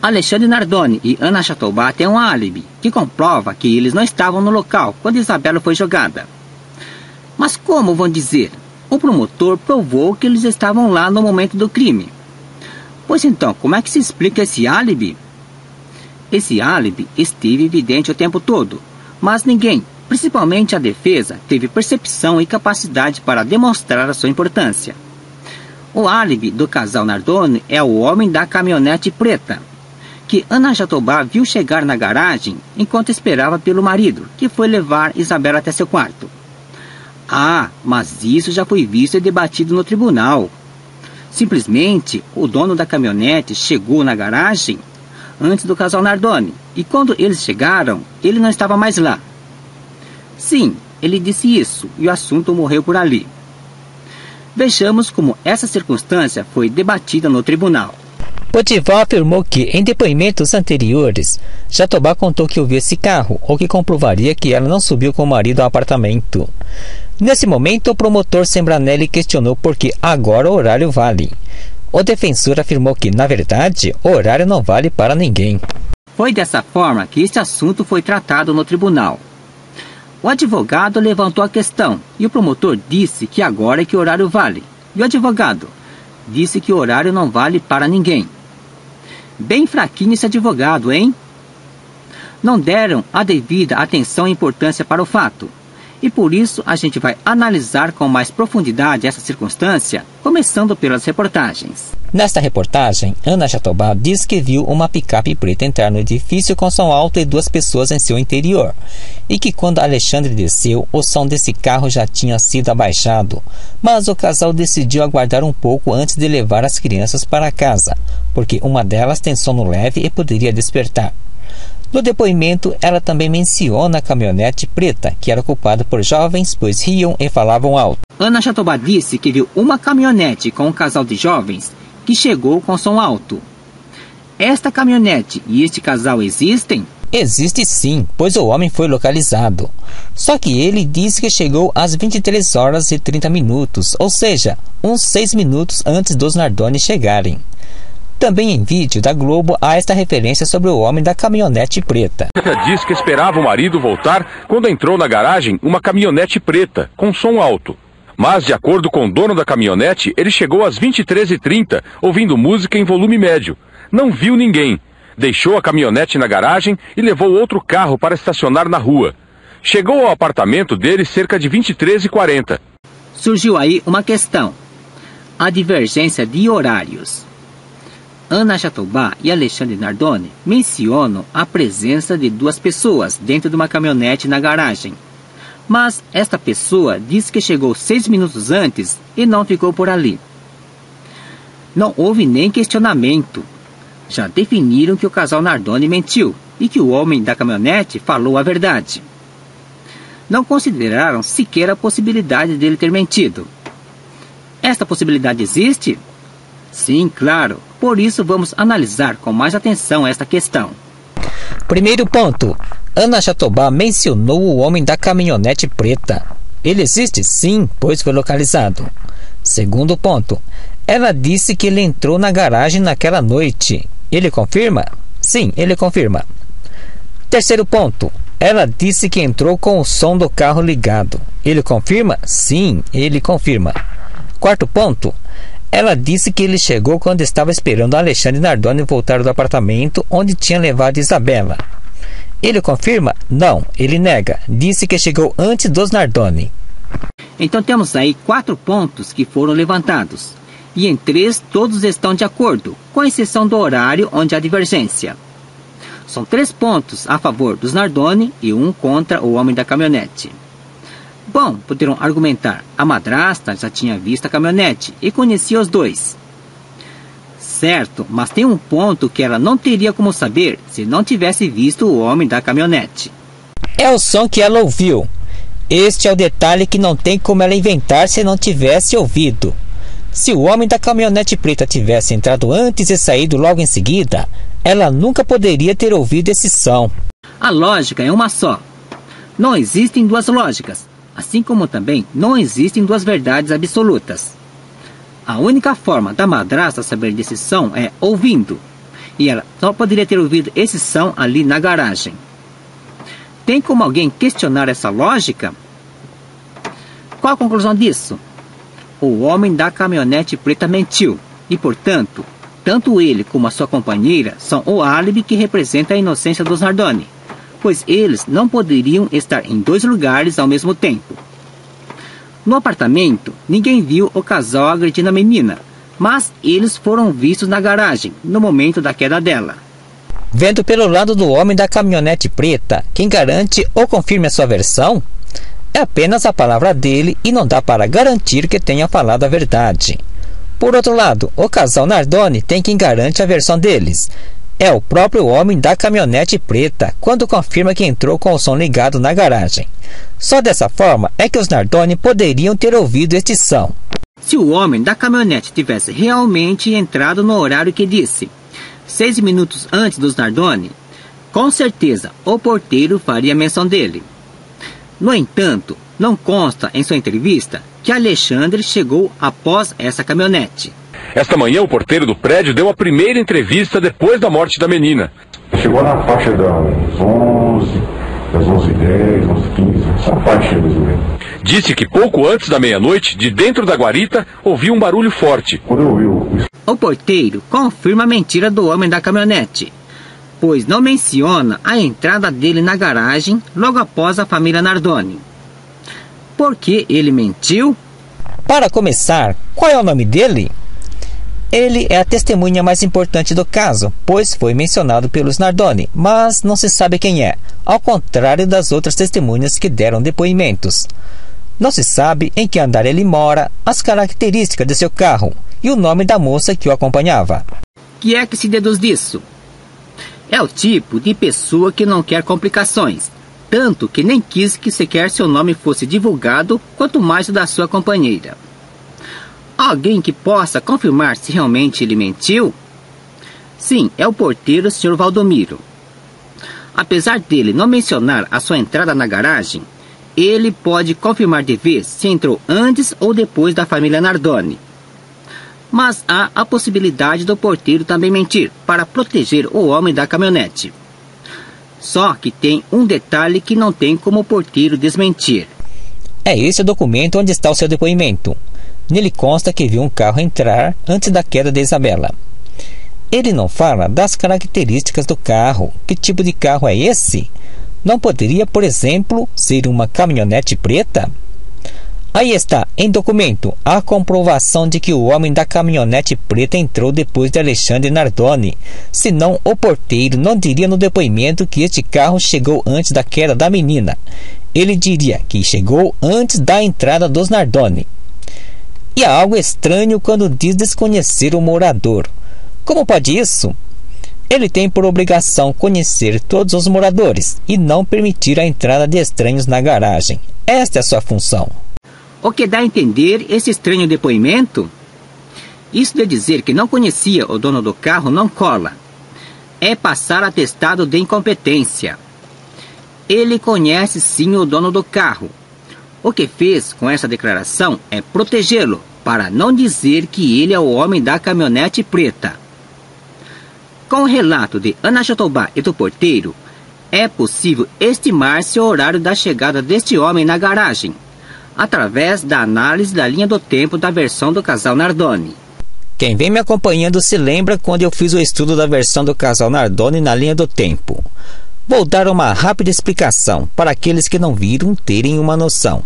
Alexandre Nardoni e Ana Jatobá têm um álibi que comprova que eles não estavam no local quando Isabela foi jogada. Mas como vão dizer? O promotor provou que eles estavam lá no momento do crime. Pois então, como é que se explica esse álibi? Esse álibi esteve evidente o tempo todo, mas ninguém, principalmente a defesa, teve percepção e capacidade para demonstrar a sua importância. O álibi do casal Nardoni é o homem da caminhonete preta, que Ana Jatobá viu chegar na garagem enquanto esperava pelo marido, que foi levar Isabela até seu quarto. Ah, mas isso já foi visto e debatido no tribunal. Simplesmente, o dono da caminhonete chegou na garagem antes do casal Nardoni, e quando eles chegaram, ele não estava mais lá. Sim, ele disse isso, e o assunto morreu por ali. Vejamos como essa circunstância foi debatida no tribunal. Bodival afirmou que, em depoimentos anteriores, Jatobá contou que ouviu esse carro, o que comprovaria que ela não subiu com o marido ao apartamento. Nesse momento, o promotor Sembranelli questionou por que agora o horário vale. O defensor afirmou que, na verdade, o horário não vale para ninguém. Foi dessa forma que este assunto foi tratado no tribunal. O advogado levantou a questão e o promotor disse que agora é que o horário vale. E o advogado disse que o horário não vale para ninguém. Bem fraquinho esse advogado, hein? Não deram a devida atenção e importância para o fato. E por isso a gente vai analisar com mais profundidade essa circunstância, começando pelas reportagens. Nesta reportagem, Ana Jatobá diz que viu uma picape preta entrar no edifício com som alto e 2 pessoas em seu interior, e que quando Alexandre desceu, o som desse carro já tinha sido abaixado, mas o casal decidiu aguardar um pouco antes de levar as crianças para casa, porque uma delas tem sono leve e poderia despertar. No depoimento, ela também menciona a caminhonete preta, que era ocupada por jovens, pois riam e falavam alto. Ana Jatobá disse que viu uma caminhonete com um casal de jovens que chegou com som alto. Esta caminhonete e este casal existem? Existe sim, pois o homem foi localizado. Só que ele disse que chegou às 23 horas e 30 minutos, ou seja, uns 6 minutos antes dos Nardoni chegarem. Também em vídeo da Globo há esta referência sobre o homem da caminhonete preta. Diz que esperava o marido voltar quando entrou na garagem uma caminhonete preta, com som alto. Mas, de acordo com o dono da caminhonete, ele chegou às 23h30, ouvindo música em volume médio. Não viu ninguém. Deixou a caminhonete na garagem e levou outro carro para estacionar na rua. Chegou ao apartamento dele cerca de 23h40. Surgiu aí uma questão: a divergência de horários. Ana Jatobá e Alexandre Nardoni mencionam a presença de 2 pessoas dentro de uma caminhonete na garagem. Mas esta pessoa diz que chegou 6 minutos antes e não ficou por ali. Não houve nem questionamento. Já definiram que o casal Nardoni mentiu e que o homem da caminhonete falou a verdade. Não consideraram sequer a possibilidade dele ter mentido. Esta possibilidade existe? Sim, claro. Por isso vamos analisar com mais atenção esta questão. Primeiro ponto. Ana Jatobá mencionou o homem da caminhonete preta. Ele existe sim, pois foi localizado. Segundo ponto. Ela disse que ele entrou na garagem naquela noite. Ele confirma? Sim, ele confirma. Terceiro ponto. Ela disse que entrou com o som do carro ligado. Ele confirma? Sim, ele confirma. Quarto ponto. Ela disse que ele chegou quando estava esperando Alexandre Nardoni voltar do apartamento onde tinha levado Isabela. Ele confirma? Não, ele nega. Disse que chegou antes dos Nardoni. Então temos aí 4 pontos que foram levantados. E em 3 todos estão de acordo, com exceção do horário onde há divergência. São 3 pontos a favor dos Nardoni e 1 contra o homem da caminhonete. Bom, poderão argumentar, a madrasta já tinha visto a caminhonete e conhecia os 2. Certo, mas tem um ponto que ela não teria como saber se não tivesse visto o homem da caminhonete. É o som que ela ouviu. Este é o detalhe que não tem como ela inventar se não tivesse ouvido. Se o homem da caminhonete preta tivesse entrado antes e saído logo em seguida, ela nunca poderia ter ouvido esse som. A lógica é uma só. Não existem 2 lógicas, assim como também não existem 2 verdades absolutas. A única forma da madrasta saber desse som é ouvindo. e ela só poderia ter ouvido esse som ali na garagem. Tem como alguém questionar essa lógica? Qual a conclusão disso? O homem da caminhonete preta mentiu e, portanto, tanto ele como a sua companheira são o álibi que representa a inocência dos Nardoni, pois eles não poderiam estar em dois lugares ao mesmo tempo. No apartamento, ninguém viu o casal agredindo a menina, mas eles foram vistos na garagem no momento da queda dela. Vendo pelo lado do homem da caminhonete preta, quem garante ou confirma a sua versão é apenas a palavra dele e não dá para garantir que tenha falado a verdade. Por outro lado, o casal Nardoni tem quem garante a versão deles. É o próprio homem da caminhonete preta, quando confirma que entrou com o som ligado na garagem. Só dessa forma é que os Nardoni poderiam ter ouvido este som. Se o homem da caminhonete tivesse realmente entrado no horário que disse, 6 minutos antes dos Nardoni, com certeza o porteiro faria menção dele. No entanto, não consta em sua entrevista que Alexandre chegou após essa caminhonete. Esta manhã, o porteiro do prédio deu a primeira entrevista depois da morte da menina. Chegou na faixa das 11h10, 11h15, essa faixa mais ou menos. Disse que pouco antes da meia-noite, de dentro da guarita, ouviu um barulho forte. Quando eu ouvi o porteiro confirma a mentira do homem da caminhonete, pois não menciona a entrada dele na garagem logo após a família Nardoni. Por que ele mentiu? Para começar, qual é o nome dele? Ele é a testemunha mais importante do caso, pois foi mencionado pelos Nardoni, mas não se sabe quem é, ao contrário das outras testemunhas que deram depoimentos. Não se sabe em que andar ele mora, as características de seu carro e o nome da moça que o acompanhava. Que é que se deduz disso? É o tipo de pessoa que não quer complicações, tanto que nem quis que sequer seu nome fosse divulgado, quanto mais o da sua companheira. Alguém que possa confirmar se realmente ele mentiu? Sim, é o porteiro Sr. Valdomiro. Apesar dele não mencionar a sua entrada na garagem, ele pode confirmar de vez se entrou antes ou depois da família Nardoni. Mas há a possibilidade do porteiro também mentir para proteger o homem da caminhonete. Só que tem um detalhe que não tem como o porteiro desmentir. É esse o documento onde está o seu depoimento. Nele consta que viu um carro entrar antes da queda de Isabela. Ele não fala das características do carro. Que tipo de carro é esse? Não poderia, por exemplo, ser uma caminhonete preta? Aí está, em documento, a comprovação de que o homem da caminhonete preta entrou depois de Alexandre Nardoni. Senão, o porteiro não diria no depoimento que este carro chegou antes da queda da menina. Ele diria que chegou antes da entrada dos Nardoni. E há algo estranho quando diz desconhecer o morador. Como pode isso? Ele tem por obrigação conhecer todos os moradores e não permitir a entrada de estranhos na garagem. Esta é a sua função. O que dá a entender esse estranho depoimento? Isso de dizer que não conhecia o dono do carro não cola. É passar atestado de incompetência. Ele conhece sim o dono do carro. O que fez com essa declaração é protegê-lo, para não dizer que ele é o homem da caminhonete preta. Com o relato de Ana Jatobá e do porteiro, é possível estimar-se o horário da chegada deste homem na garagem, através da análise da linha do tempo da versão do casal Nardoni. Quem vem me acompanhando se lembra quando eu fiz o estudo da versão do casal Nardoni na linha do tempo. Vou dar uma rápida explicação para aqueles que não viram terem uma noção.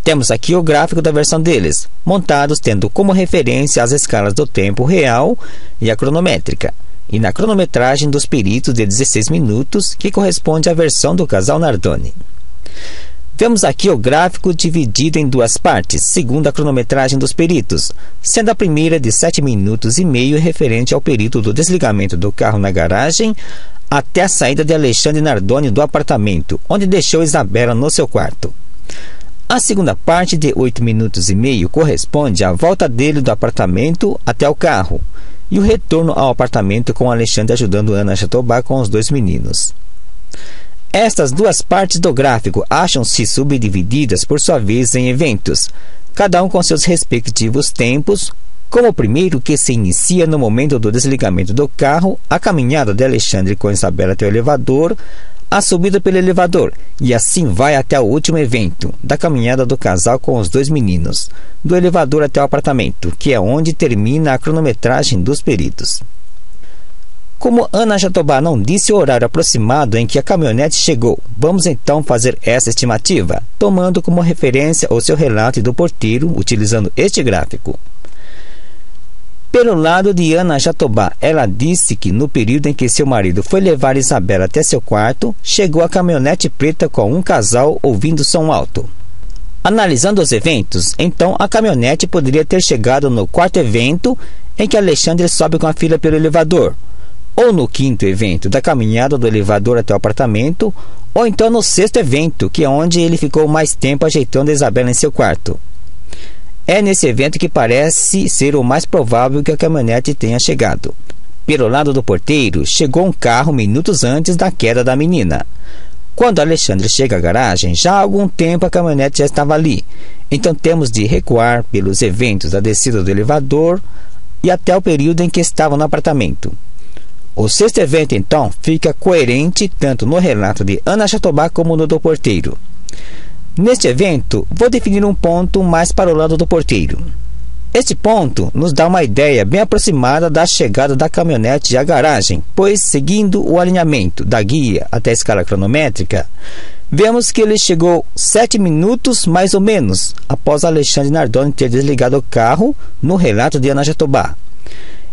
Temos aqui o gráfico da versão deles, montados tendo como referência as escalas do tempo real e a cronométrica, e na cronometragem dos peritos de 16 minutos, que corresponde à versão do casal Nardoni. Vemos aqui o gráfico dividido em duas partes, segundo a cronometragem dos peritos, sendo a primeira de 7 minutos e meio referente ao perito do desligamento do carro na garagem até a saída de Alexandre Nardoni do apartamento, onde deixou Isabela no seu quarto. A segunda parte, de 8 minutos e meio, corresponde à volta dele do apartamento até o carro e o retorno ao apartamento com Alexandre ajudando Ana Jatobá com os dois meninos. Estas duas partes do gráfico acham-se subdivididas por sua vez em eventos, cada um com seus respectivos tempos, Como o primeiro que se inicia no momento do desligamento do carro, a caminhada de Alexandre com Isabela até o elevador, a subida pelo elevador, e assim vai até o último evento, da caminhada do casal com os 2 meninos, do elevador até o apartamento, que é onde termina a cronometragem dos peritos. Como Ana Jatobá não disse o horário aproximado em que a caminhonete chegou, vamos então fazer essa estimativa, tomando como referência o seu relato do porteiro, utilizando este gráfico. Pelo lado de Ana Jatobá, ela disse que no período em que seu marido foi levar Isabela até seu quarto, chegou a caminhonete preta com um casal ouvindo som alto. Analisando os eventos, então a caminhonete poderia ter chegado no 4º evento em que Alexandre sobe com a filha pelo elevador, ou no 5º evento da caminhada do elevador até o apartamento, ou então no 6º evento, que é onde ele ficou mais tempo ajeitando a Isabela em seu quarto. É nesse evento que parece ser o mais provável que a caminhonete tenha chegado. Pelo lado do porteiro, chegou um carro minutos antes da queda da menina. Quando Alexandre chega à garagem, já há algum tempo a caminhonete já estava ali. Então temos de recuar pelos eventos da descida do elevador e até o período em que estavam no apartamento. O 6º evento, então, fica coerente tanto no relato de Ana Jatobá como no do porteiro. Neste evento, vou definir um ponto mais para o lado do porteiro. Este ponto nos dá uma ideia bem aproximada da chegada da caminhonete à garagem, pois, seguindo o alinhamento da guia até a escala cronométrica, vemos que ele chegou 7 minutos, mais ou menos, após Alexandre Nardoni ter desligado o carro, no relato de Ana Jatobá,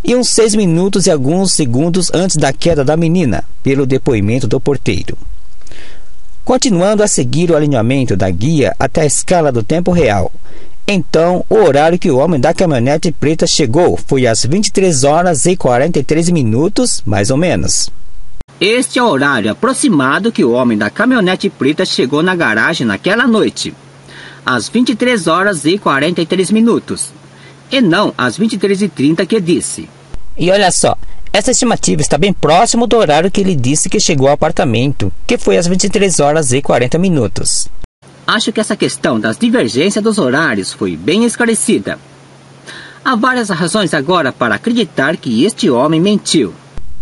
e uns 6 minutos e alguns segundos antes da queda da menina, pelo depoimento do porteiro. Continuando a seguir o alinhamento da guia até a escala do tempo real, então o horário que o homem da caminhonete preta chegou foi às 23 horas e 43 minutos, mais ou menos. Este é o horário aproximado que o homem da caminhonete preta chegou na garagem naquela noite, às 23 horas e 43 minutos, e não às 23h30 que disse. E olha só, essa estimativa está bem próximo do horário que ele disse que chegou ao apartamento, que foi às 23 horas e 40 minutos. Acho que essa questão das divergências dos horários foi bem esclarecida. Há várias razões agora para acreditar que este homem mentiu.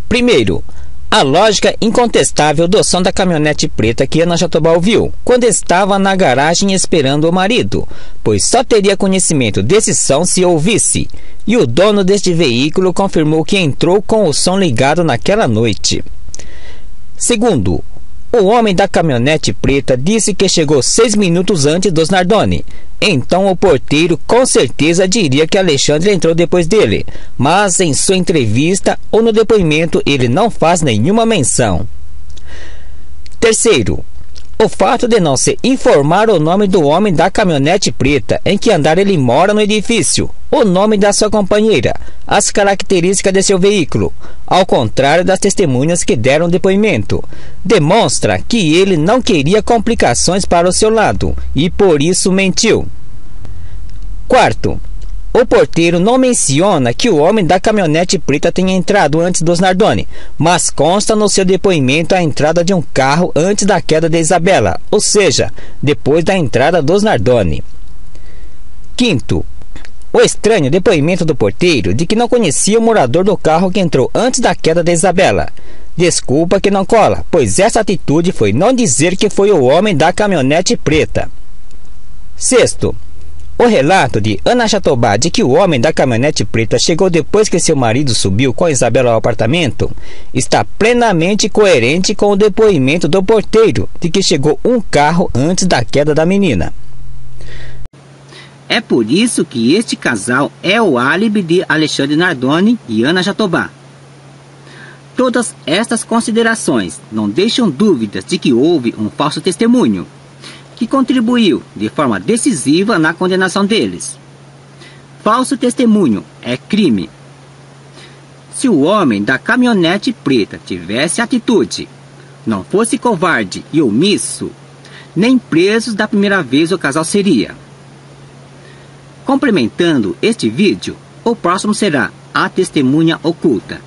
Primeiro, a lógica incontestável do som da caminhonete preta que Ana Jatobá ouviu quando estava na garagem esperando o marido, pois só teria conhecimento desse som se ouvisse, e o dono deste veículo confirmou que entrou com o som ligado naquela noite. Segundo, o homem da caminhonete preta disse que chegou 6 minutos antes dos Nardoni. Então o porteiro com certeza diria que Alexandre entrou depois dele, mas em sua entrevista ou no depoimento ele não faz nenhuma menção. Terceiro, o fato de não se informar o nome do homem da caminhonete preta, em que andar ele mora no edifício, o nome da sua companheira, as características de seu veículo, ao contrário das testemunhas que deram depoimento, demonstra que ele não queria complicações para o seu lado e por isso mentiu. Quarto, o porteiro não menciona que o homem da caminhonete preta tenha entrado antes dos Nardoni, mas consta no seu depoimento a entrada de um carro antes da queda de Isabela, ou seja, depois da entrada dos Nardoni. Quinto, o estranho depoimento do porteiro de que não conhecia o morador do carro que entrou antes da queda de Isabela. Desculpa que não cola, pois essa atitude foi não dizer que foi o homem da caminhonete preta. Sexto, o relato de Ana Jatobá de que o homem da caminhonete preta chegou depois que seu marido subiu com Isabela ao apartamento está plenamente coerente com o depoimento do porteiro de que chegou um carro antes da queda da menina. É por isso que este casal é o álibi de Alexandre Nardoni e Ana Jatobá. Todas estas considerações não deixam dúvidas de que houve um falso testemunho, que contribuiu de forma decisiva na condenação deles. Falso testemunho é crime. Se o homem da caminhonete preta tivesse atitude, não fosse covarde e omisso, nem presos da primeira vez o casal seria. Complementando este vídeo, o próximo será a testemunha oculta.